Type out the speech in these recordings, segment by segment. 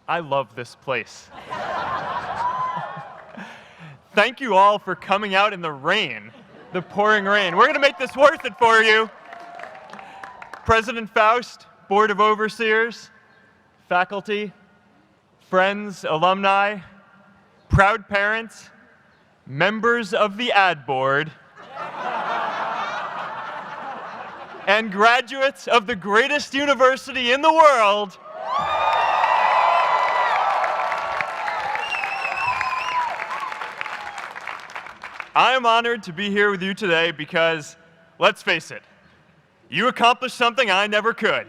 I love this place. Thank you all for coming out in the rain, the pouring rain. We're going to make this worth it for you. President Faust, Board of Overseers, faculty, friends, alumni, proud parents, members of the ad board, and graduates of the greatest university in the world. I am honored to be here with you today because, let's face it, you accomplished something I never could.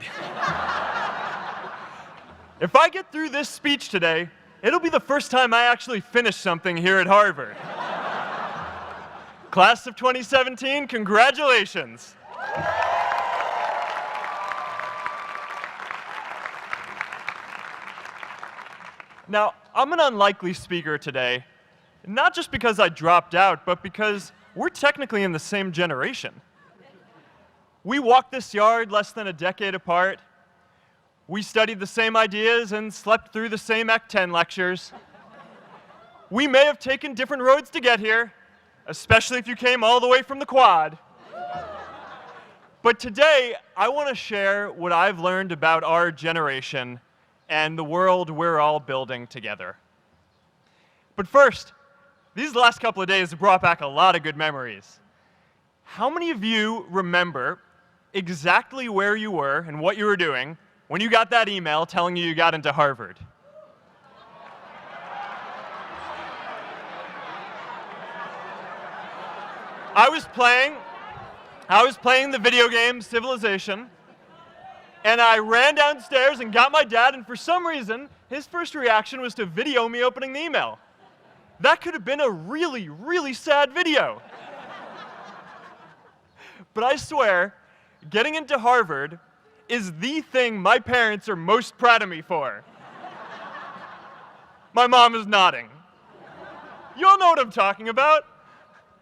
If I get through this speech today, it'll be the first time I actually finish something here at Harvard. Class of 2017, congratulations. Now, I'm an unlikely speaker today, not just because I dropped out, but because we're technically in the same generation. We walked this yard less than a decade apart. We studied the same ideas and slept through the same Act 10 lectures. We may have taken different roads to get here, especially if you came all the way from the Quad. But today, I want to share what I've learned about our generation and the world we're all building together. But first, these last couple of days have brought back a lot of good memories. How many of you remember exactly where you were and what you were doing when you got that email telling you got into Harvard? I was playing the video game Civilization, and I ran downstairs and got my dad, and for some reason, his first reaction was to video me opening the email. That could have been a really, really sad video. But I swear, getting into Harvard is the thing my parents are most proud of me for. My mom is nodding. You all know what I'm talking about.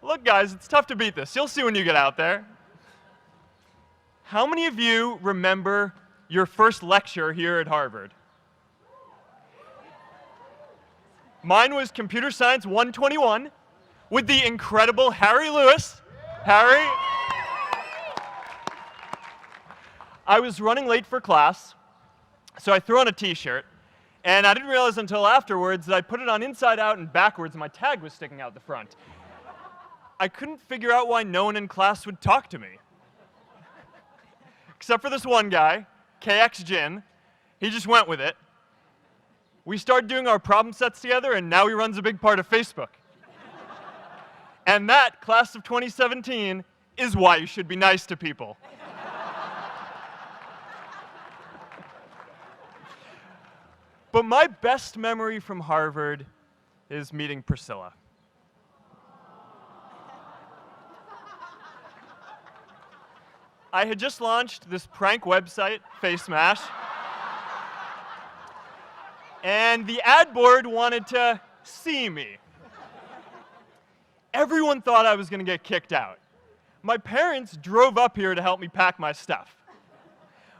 Look, guys, it's tough to beat this. You'll see when you get out there. How many of you remember your first lecture here at Harvard? Mine was Computer Science 121 with the incredible Harry Lewis. Harry. I was running late for class, so I threw on a t-shirt, and I didn't realize until afterwards that I put it on inside out and backwards, and my tag was sticking out the front. I couldn't figure out why no one in class would talk to me. Except for this one guy, KX Jin. He just went with it. We started doing our problem sets together, and now he runs a big part of Facebook. And that, class of 2017, is why you should be nice to people. But my best memory from Harvard is meeting Priscilla. I had just launched this prank website, FaceMash, and the ad board wanted to see me. Everyone thought I was going to get kicked out. My parents drove up here to help me pack my stuff.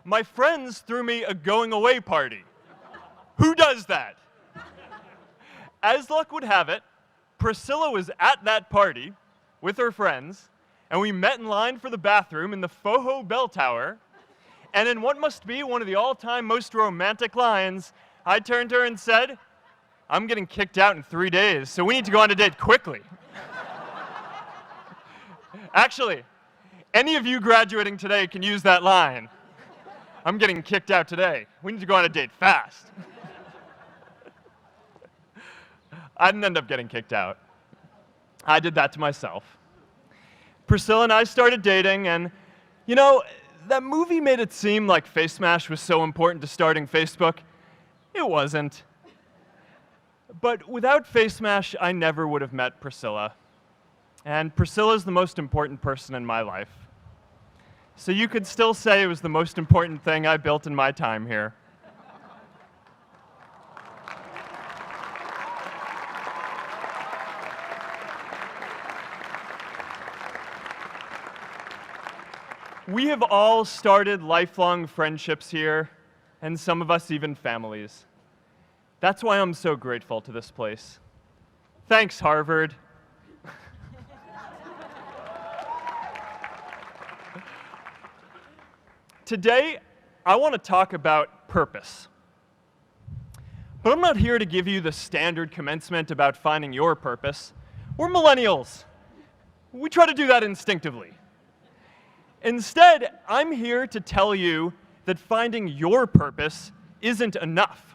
My friends threw me a going-away party. Who does that? As luck would have it, Priscilla was at that party with her friends, and we met in line for the bathroom in the Foho Bell Tower, and in what must be one of the all-time most romantic lines, I turned to her and said, "I'm getting kicked out in 3 days, so we need to go on a date quickly." Actually, any of you graduating today can use that line. "I'm getting kicked out today. We need to go on a date fast." I didn't end up getting kicked out. I did that to myself. Priscilla and I started dating, and, you know, that movie made it seem like FaceMash was so important to starting Facebook. It wasn't. But without FaceMash, I never would have met Priscilla. And Priscilla's the most important person in my life. So you could still say it was the most important thing I built in my time here. We have all started lifelong friendships here, and some of us even families. That's why I'm so grateful to this place. Thanks, Harvard. Today, I want to talk about purpose. But I'm not here to give you the standard commencement about finding your purpose. We're millennials. We try to do that instinctively. Instead, I'm here to tell you that finding your purpose isn't enough.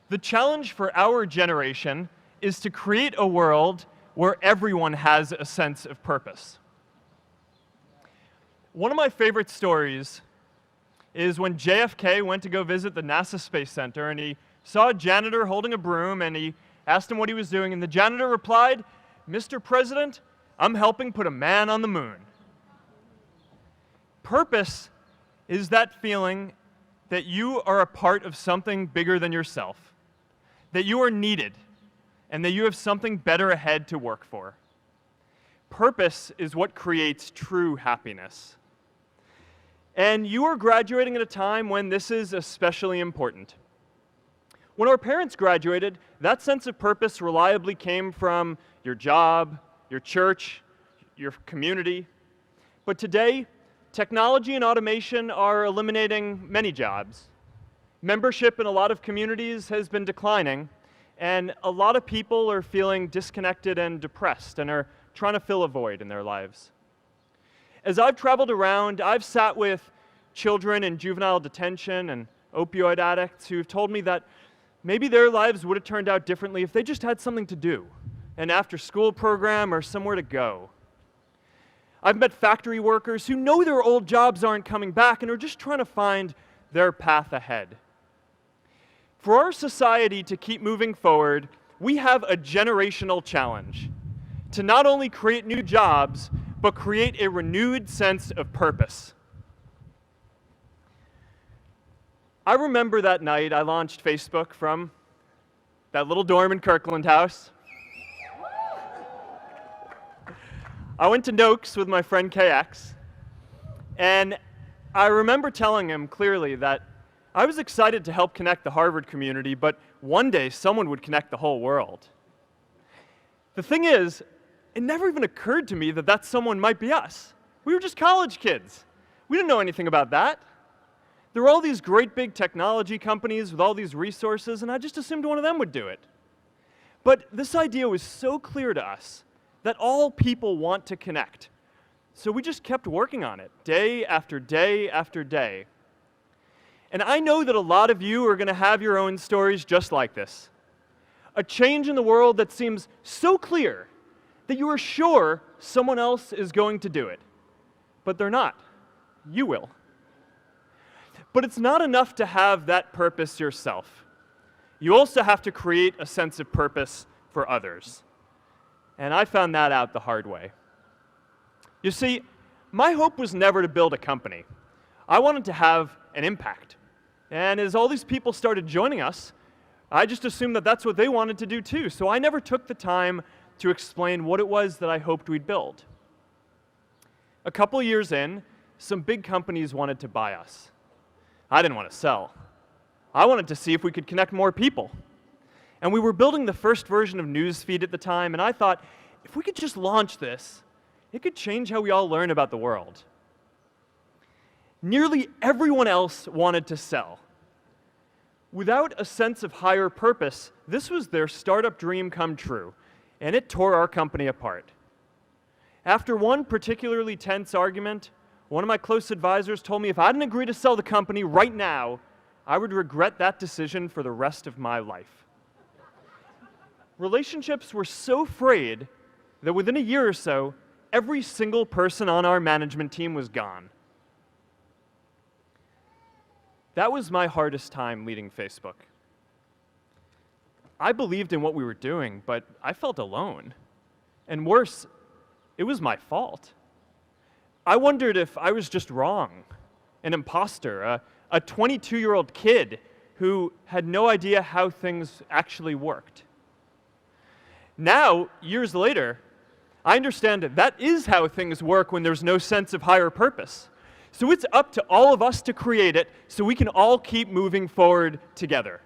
The challenge for our generation is to create a world where everyone has a sense of purpose. One of my favorite stories is when JFK went to go visit the NASA Space Center, and he saw a janitor holding a broom, and he asked him what he was doing, and the janitor replied, "Mr. President, I'm helping put a man on the moon." Purpose is that feeling that you are a part of something bigger than yourself, that you are needed, and that you have something better ahead to work for. Purpose is what creates true happiness. And you are graduating at a time when this is especially important. When our parents graduated, that sense of purpose reliably came from your job, your church, your community. But today, technology and automation are eliminating many jobs. Membership in a lot of communities has been declining, and a lot of people are feeling disconnected and depressed and are trying to fill a void in their lives. As I've traveled around, I've sat with children in juvenile detention and opioid addicts who've told me that maybe their lives would have turned out differently if they just had something to do, an after-school program or somewhere to go. I've met factory workers who know their old jobs aren't coming back and are just trying to find their path ahead. For our society to keep moving forward, we have a generational challenge to not only create new jobs, but create a renewed sense of purpose. I remember that night I launched Facebook from that little dorm in Kirkland House. I went to Noakes with my friend KX, and I remember telling him clearly that I was excited to help connect the Harvard community, but one day someone would connect the whole world. The thing is, it never even occurred to me that that someone might be us. We were just college kids. We didn't know anything about that. There were all these great big technology companies with all these resources, and I just assumed one of them would do it. But this idea was so clear to us that all people want to connect. So we just kept working on it, day after day after day. And I know that a lot of you are going to have your own stories just like this. A change in the world that seems so clear that you are sure someone else is going to do it. But they're not. You will. But it's not enough to have that purpose yourself. You also have to create a sense of purpose for others. And I found that out the hard way. You see, my hope was never to build a company. I wanted to have an impact. And as all these people started joining us, I just assumed that that's what they wanted to do too. So I never took the time to explain what it was that I hoped we'd build. A couple years in, some big companies wanted to buy us. I didn't want to sell. I wanted to see if we could connect more people. And we were building the first version of Newsfeed at the time, and I thought, if we could just launch this, it could change how we all learn about the world. Nearly everyone else wanted to sell. Without a sense of higher purpose, this was their startup dream come true, and it tore our company apart. After one particularly tense argument, one of my close advisors told me if I didn't agree to sell the company right now, I would regret that decision for the rest of my life. Relationships were so frayed that within a year or so, every single person on our management team was gone. That was my hardest time leading Facebook. I believed in what we were doing, but I felt alone. And worse, it was my fault. I wondered if I was just wrong, an imposter, a 22-year-old kid who had no idea how things actually worked. Now, years later, I understand that is how things work when there's no sense of higher purpose. So it's up to all of us to create it so we can all keep moving forward together.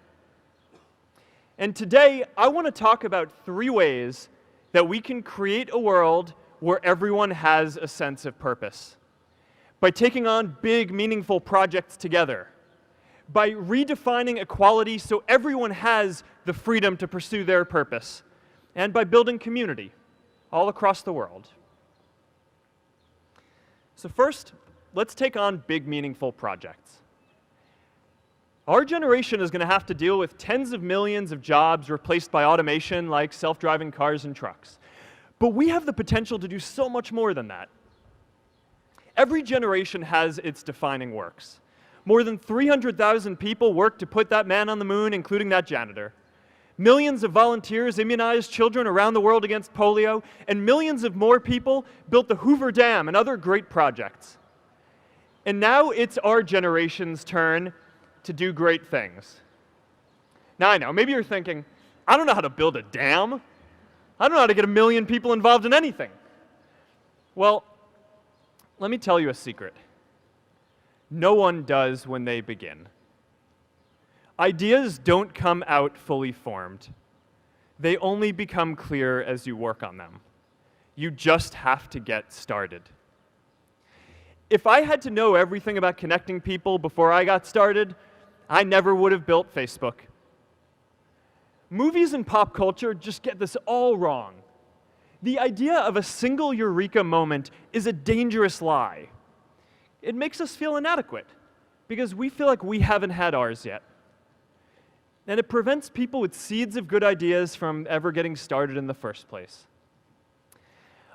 And today, I want to talk about 3 ways that we can create a world where everyone has a sense of purpose. By taking on big, meaningful projects together. By redefining equality so everyone has the freedom to pursue their purpose. And by building community all across the world. So first, let's take on big, meaningful projects. Our generation is going to have to deal with tens of millions of jobs replaced by automation like self-driving cars and trucks. But we have the potential to do so much more than that. Every generation has its defining works. More than 300,000 people worked to put that man on the moon, including that janitor. Millions of volunteers immunized children around the world against polio, and millions of more people built the Hoover Dam and other great projects. And now it's our generation's turn to do great things. Now I know, maybe you're thinking, I don't know how to build a dam. I don't know how to get 1 million people involved in anything. Well, let me tell you a secret. No one does when they begin. Ideas don't come out fully formed. They only become clear as you work on them. You just have to get started. If I had to know everything about connecting people before I got started, I never would have built Facebook. Movies and pop culture just get this all wrong. The idea of a single eureka moment is a dangerous lie. It makes us feel inadequate because we feel like we haven't had ours yet. And it prevents people with seeds of good ideas from ever getting started in the first place.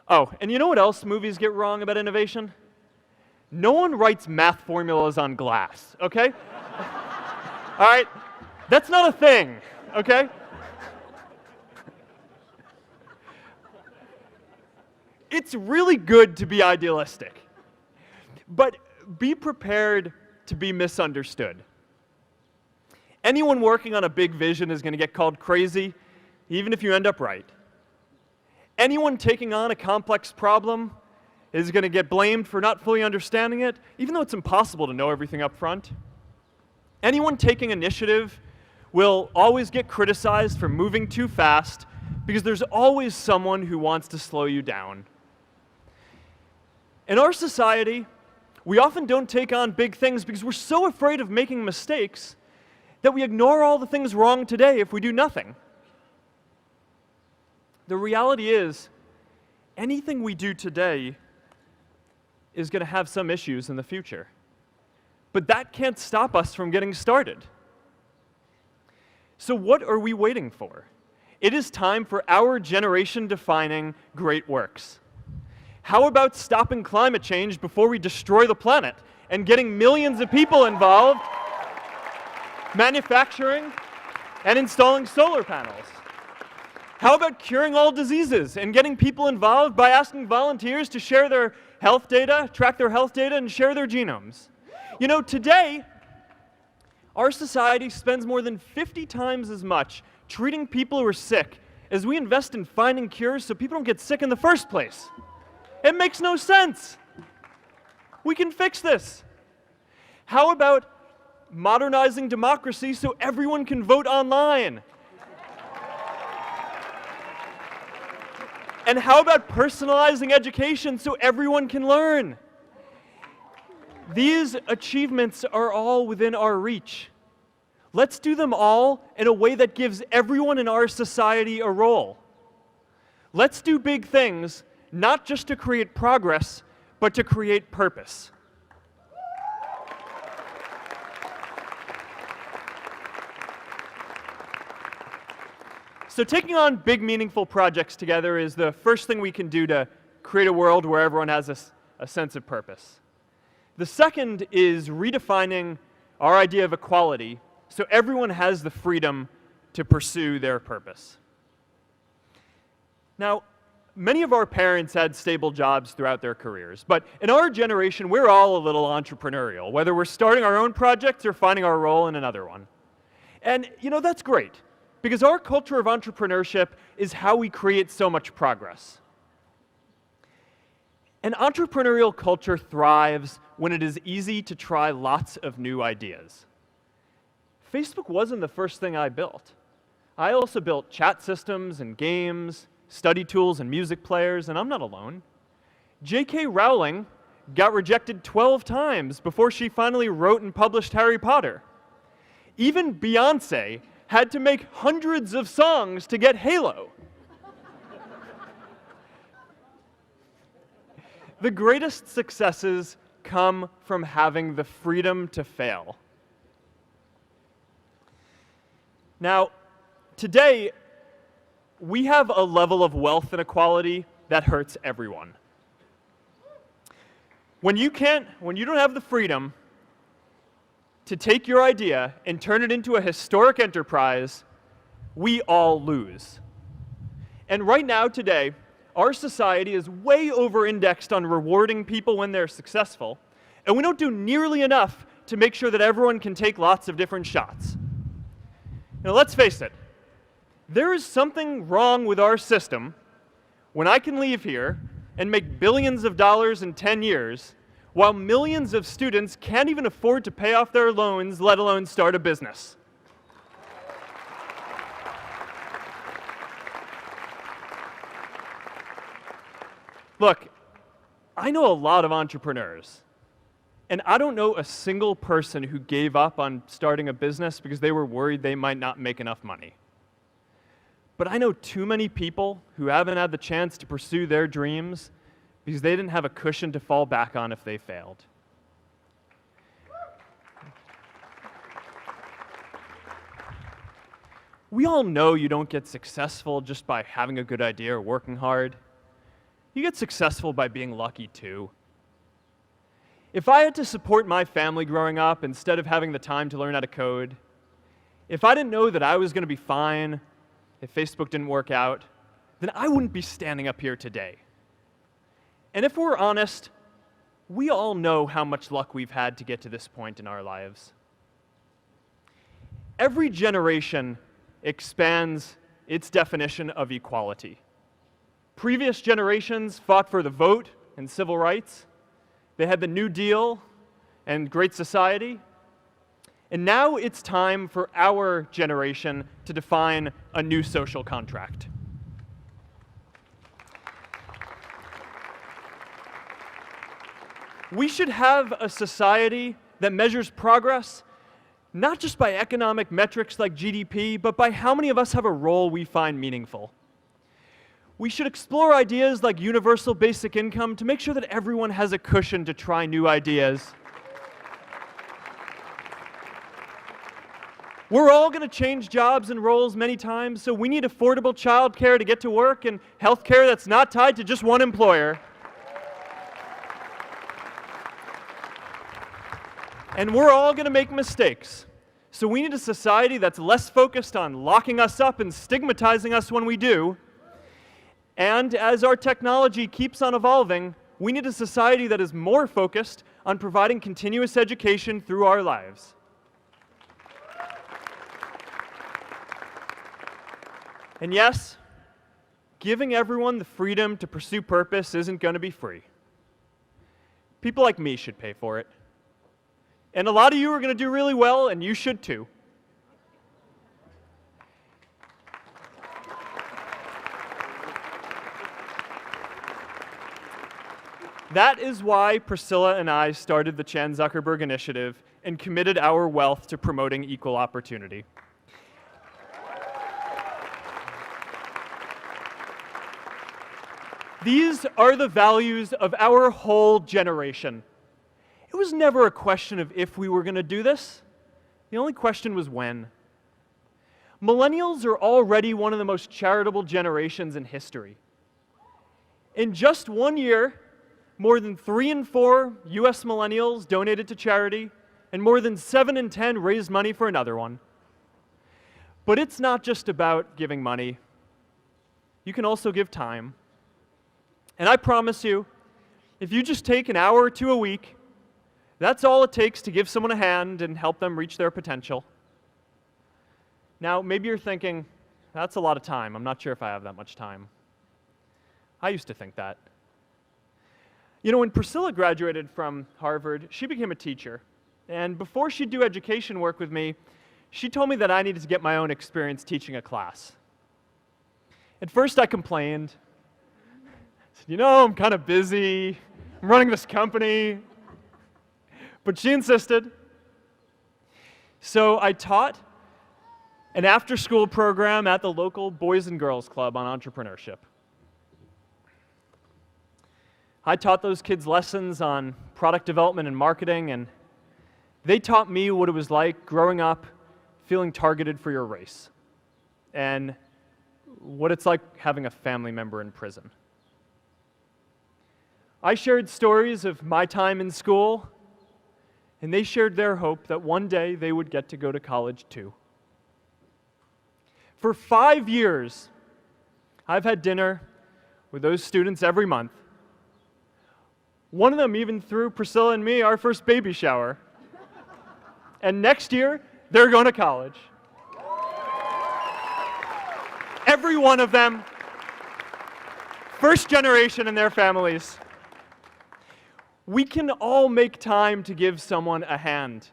Oh, and you know what else movies get wrong about innovation? No one writes math formulas on glass, okay? All right? That's not a thing, okay? It's really good to be idealistic, but be prepared to be misunderstood. Anyone working on a big vision is going to get called crazy, even if you end up right. Anyone taking on a complex problem is going to get blamed for not fully understanding it, even though it's impossible to know everything up front. Anyone taking initiative will always get criticized for moving too fast because there's always someone who wants to slow you down. In our society, we often don't take on big things because we're so afraid of making mistakes that we ignore all the things wrong today if we do nothing. The reality is, anything we do today is going to have some issues in the future. But that can't stop us from getting started. So what are we waiting for? It is time for our generation-defining great works. How about stopping climate change before we destroy the planet and getting millions of people involved, manufacturing and installing solar panels? How about curing all diseases and getting people involved by asking volunteers to share their health data, track their health data, and share their genomes? You know, today, our society spends more than 50 times as much treating people who are sick as we invest in finding cures so people don't get sick in the first place. It makes no sense. We can fix this. How about modernizing democracy so everyone can vote online? And how about personalizing education so everyone can learn? These achievements are all within our reach. Let's do them all in a way that gives everyone in our society a role. Let's do big things, not just to create progress, but to create purpose. So taking on big, meaningful projects together is the first thing we can do to create a world where everyone has a sense of purpose. The second is redefining our idea of equality so everyone has the freedom to pursue their purpose. Now, many of our parents had stable jobs throughout their careers, but in our generation, we're all a little entrepreneurial, whether we're starting our own projects or finding our role in another one. And, you know, that's great, because our culture of entrepreneurship is how we create so much progress. An entrepreneurial culture thrives when it is easy to try lots of new ideas. Facebook wasn't the first thing I built. I also built chat systems and games, study tools and music players, and I'm not alone. J.K. Rowling got rejected 12 times before she finally wrote and published Harry Potter. Even Beyoncé had to make hundreds of songs to get Halo. The greatest successes come from having the freedom to fail. Now, today, we have a level of wealth inequality that hurts everyone. When you don't have the freedom to take your idea and turn it into a historic enterprise, we all lose. And right now, today, our society is way over-indexed on rewarding people when they're successful, and we don't do nearly enough to make sure that everyone can take lots of different shots. Now, let's face it, there is something wrong with our system when I can leave here and make billions of dollars in 10 years, while millions of students can't even afford to pay off their loans, let alone start a business. Look, I know a lot of entrepreneurs, and I don't know a single person who gave up on starting a business because they were worried they might not make enough money. But I know too many people who haven't had the chance to pursue their dreams because they didn't have a cushion to fall back on if they failed. We all know you don't get successful just by having a good idea or working hard. You get successful by being lucky too. If I had to support my family growing up instead of having the time to learn how to code, if I didn't know that I was going to be fine if Facebook didn't work out, then I wouldn't be standing up here today. And if we're honest, we all know how much luck we've had to get to this point in our lives. Every generation expands its definition of equality. Previous generations fought for the vote and civil rights. They had the New Deal and Great Society. And now it's time for our generation to define a new social contract. We should have a society that measures progress not just by economic metrics like GDP, but by how many of us have a role we find meaningful. We should explore ideas like universal basic income to make sure that everyone has a cushion to try new ideas. We're all going to change jobs and roles many times, so we need affordable childcare to get to work and healthcare that's not tied to just one employer. And we're all going to make mistakes. So we need a society that's less focused on locking us up and stigmatizing us when we do. And as our technology keeps on evolving, we need a society that is more focused on providing continuous education through our lives. And yes, giving everyone the freedom to pursue purpose isn't going to be free. People like me should pay for it. And a lot of you are going to do really well, and you should too. That is why Priscilla and I started the Chan Zuckerberg Initiative and committed our wealth to promoting equal opportunity. These are the values of our whole generation. It was never a question of if we were going to do this. The only question was when. Millennials are already one of the most charitable generations in history. In just 1 year, more than 3 in 4 US millennials donated to charity, and more than 7 in 10 raised money for another one. But it's not just about giving money. You can also give time. And I promise you, if you just take an hour or two a week, that's all it takes to give someone a hand and help them reach their potential. Now, maybe you're thinking, that's a lot of time. I'm not sure if I have that much time. I used to think that. You know, when Priscilla graduated from Harvard, she became a teacher. And before she'd do education work with me, she told me that I needed to get my own experience teaching a class. At first I complained. I said, I'm kind of busy. I'm running this company. But she insisted. So I taught an after-school program at the local Boys and Girls Club on entrepreneurship. I taught those kids lessons on product development and marketing, and they taught me what it was like growing up feeling targeted for your race, and what it's like having a family member in prison. I shared stories of my time in school, and they shared their hope that one day they would get to go to college too. For 5 years, I've had dinner with those students every month. One of them even threw Priscilla and me our first baby shower. And next year, they're going to college. Every one of them, first generation in their families. We can all make time to give someone a hand.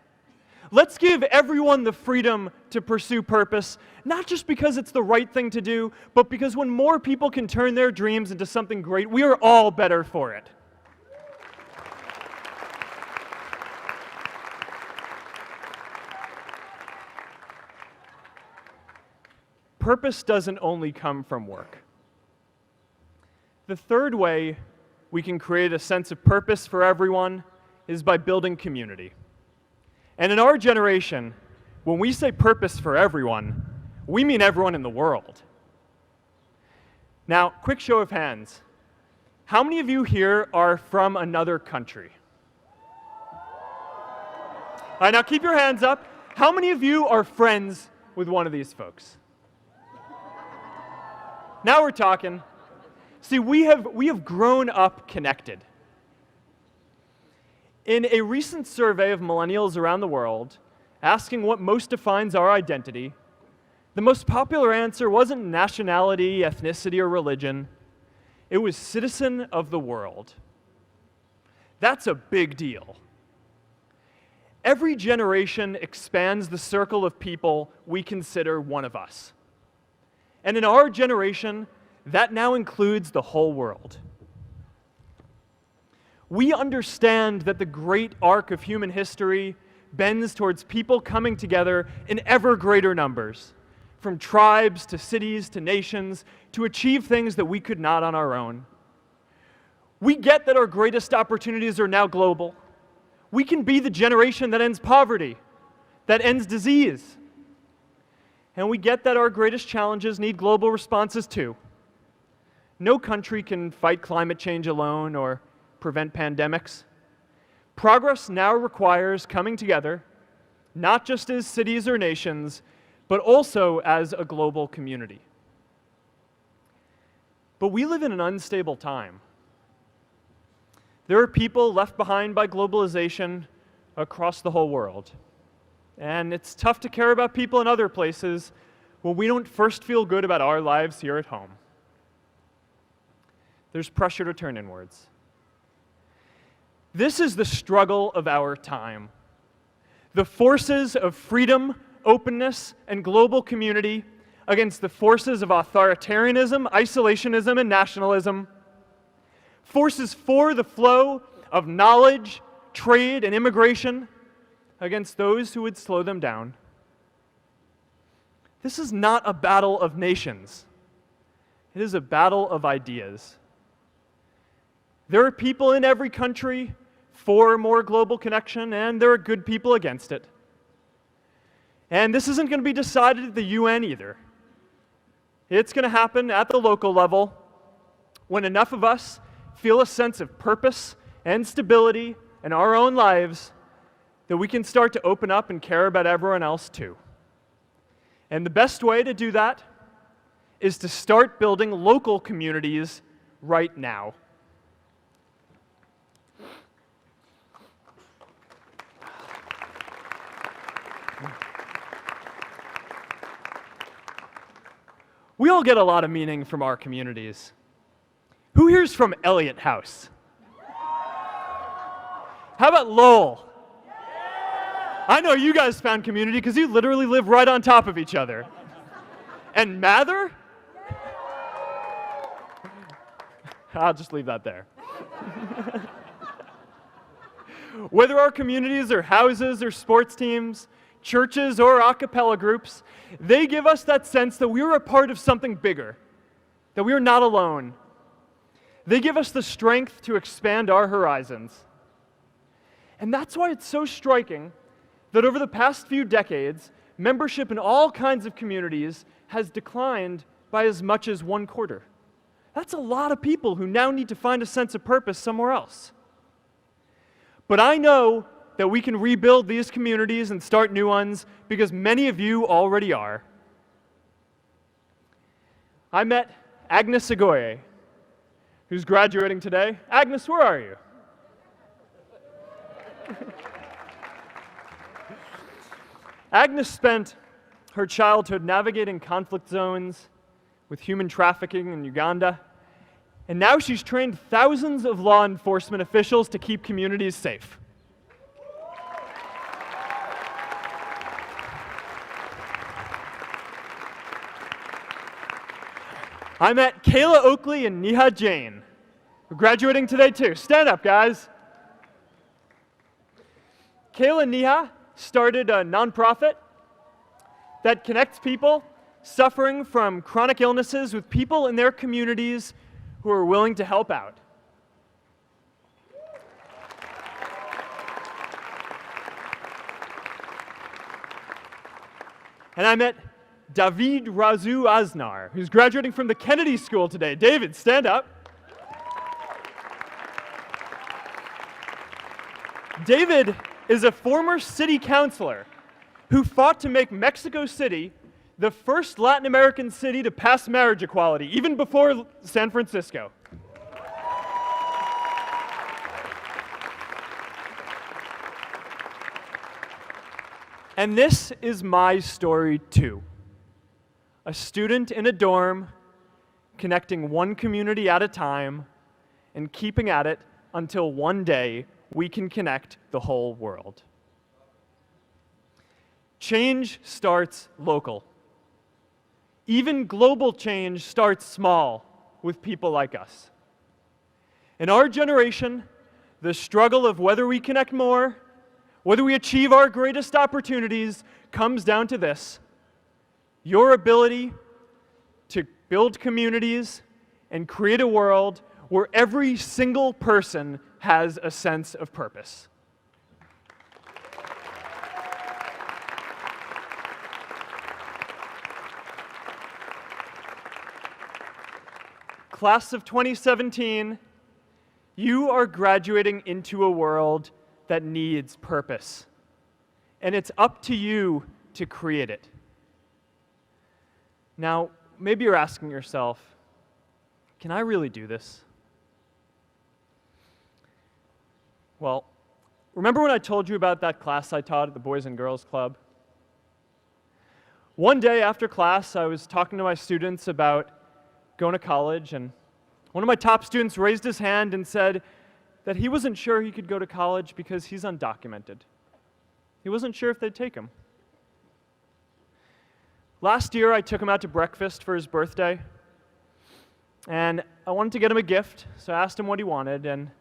Let's give everyone the freedom to pursue purpose, not just because it's the right thing to do, but because when more people can turn their dreams into something great, we are all better for it. Purpose doesn't only come from work. The third way we can create a sense of purpose for everyone is by building community. And in our generation, when we say purpose for everyone, we mean everyone in the world. Now, quick show of hands. How many of you here are from another country? All right, now keep your hands up. How many of you are friends with one of these folks? Now we're talking. See, we have grown up connected. In a recent survey of millennials around the world, asking what most defines our identity, the most popular answer wasn't nationality, ethnicity, or religion. It was citizen of the world. That's a big deal. Every generation expands the circle of people we consider one of us. And in our generation, that now includes the whole world. We understand that the great arc of human history bends towards people coming together in ever greater numbers, from tribes to cities to nations, to achieve things that we could not on our own. We get that our greatest opportunities are now global. We can be the generation that ends poverty, that ends disease. And we get that our greatest challenges need global responses too. No country can fight climate change alone or prevent pandemics. Progress now requires coming together, not just as cities or nations, but also as a global community. But we live in an unstable time. There are people left behind by globalization across the whole world. And it's tough to care about people in other places when we don't first feel good about our lives here at home. There's pressure to turn inwards. This is the struggle of our time. The forces of freedom, openness, and global community against the forces of authoritarianism, isolationism, and nationalism. Forces for the flow of knowledge, trade, and immigration against those who would slow them down. This is not a battle of nations. It is a battle of ideas. There are people in every country for more global connection, and there are good people against it. And this isn't going to be decided at the UN either. It's going to happen at the local level when enough of us feel a sense of purpose and stability in our own lives that we can start to open up and care about everyone else too. And the best way to do that is to start building local communities right now. We all get a lot of meaning from our communities. Who here's from Elliott House? How about Lowell? I know you guys found community because you literally live right on top of each other. And Mather? I'll just leave that there. Whether our communities are houses or sports teams, churches or a cappella groups, they give us that sense that we are a part of something bigger, that we are not alone. They give us the strength to expand our horizons. And that's why it's so striking that over the past few decades, membership in all kinds of communities has declined by as much as 1/4. That's a lot of people who now need to find a sense of purpose somewhere else. But I know that we can rebuild these communities and start new ones because many of you already are. I met Agnes Agoye, who's graduating today. Agnes, where are you? Agnes spent her childhood navigating conflict zones with human trafficking in Uganda, and now she's trained thousands of law enforcement officials to keep communities safe. I met Kayla Oakley and Neha Jain, who are graduating today too. Stand up, guys. Kayla and Neha started a nonprofit that connects people suffering from chronic illnesses with people in their communities who are willing to help out. And I met David Razu Aznar, who's graduating from the Kennedy School today. David, stand up. David is a former city councilor who fought to make Mexico City the first Latin American city to pass marriage equality, even before San Francisco. And this is my story too. A student in a dorm, connecting one community at a time, and keeping at it until one day we can connect the whole world. Change starts local. Even global change starts small with people like us. In our generation, the struggle of whether we connect more, whether we achieve our greatest opportunities, comes down to this: your ability to build communities and create a world where every single person has a sense of purpose. Class of 2017, you are graduating into a world that needs purpose. And it's up to you to create it. Now, maybe you're asking yourself, can I really do this? Well, remember when I told you about that class I taught at the Boys and Girls Club? One day after class, I was talking to my students about going to college, and one of my top students raised his hand and said that he wasn't sure he could go to college because he's undocumented. He wasn't sure if they'd take him. Last year, I took him out to breakfast for his birthday, and I wanted to get him a gift, so I asked him what he wanted, and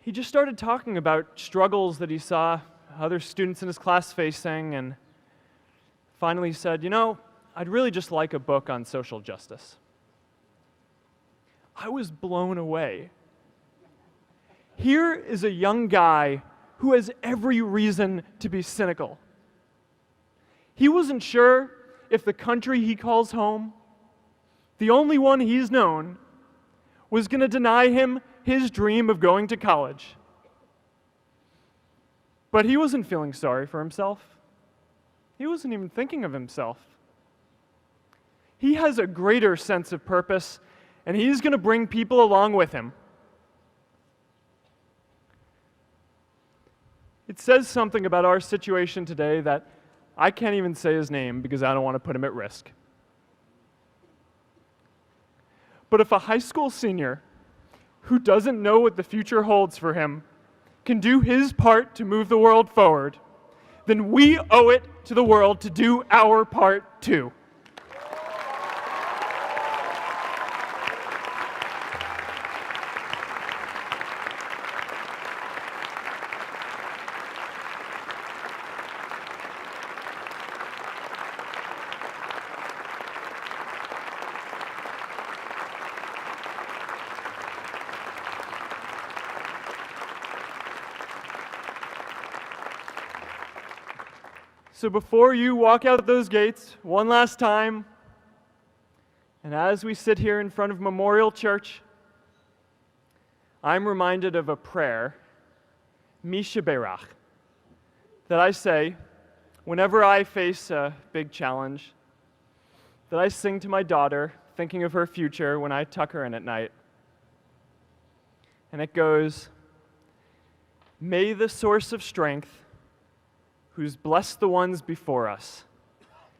he just started talking about struggles that he saw other students in his class facing, and finally said, you know, I'd really just like a book on social justice. I was blown away. Here is a young guy who has every reason to be cynical. He wasn't sure if the country he calls home, the only one he's known, was going to deny him his dream of going to college. But he wasn't feeling sorry for himself. He wasn't even thinking of himself. He has a greater sense of purpose, and he's going to bring people along with him. It says something about our situation today that I can't even say his name because I don't want to put him at risk. But if a high school senior who doesn't know what the future holds for him can do his part to move the world forward, then we owe it to the world to do our part too. So before you walk out those gates one last time, and as we sit here in front of Memorial Church, I'm reminded of a prayer, Misha Berach, that I say whenever I face a big challenge, that I sing to my daughter, thinking of her future when I tuck her in at night. And it goes, "May the source of strength, who's blessed the ones before us,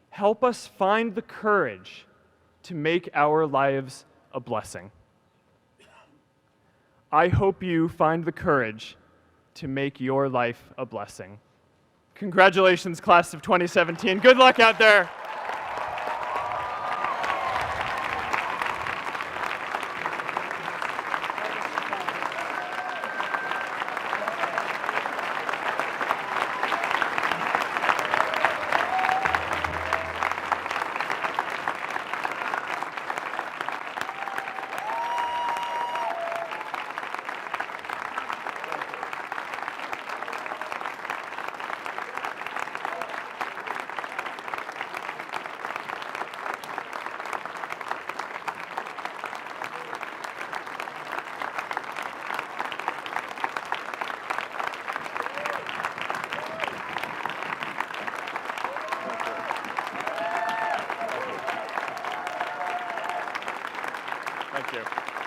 help us find the courage to make our lives a blessing." I hope you find the courage to make your life a blessing. Congratulations, class of 2017. Good luck out there. Thank you.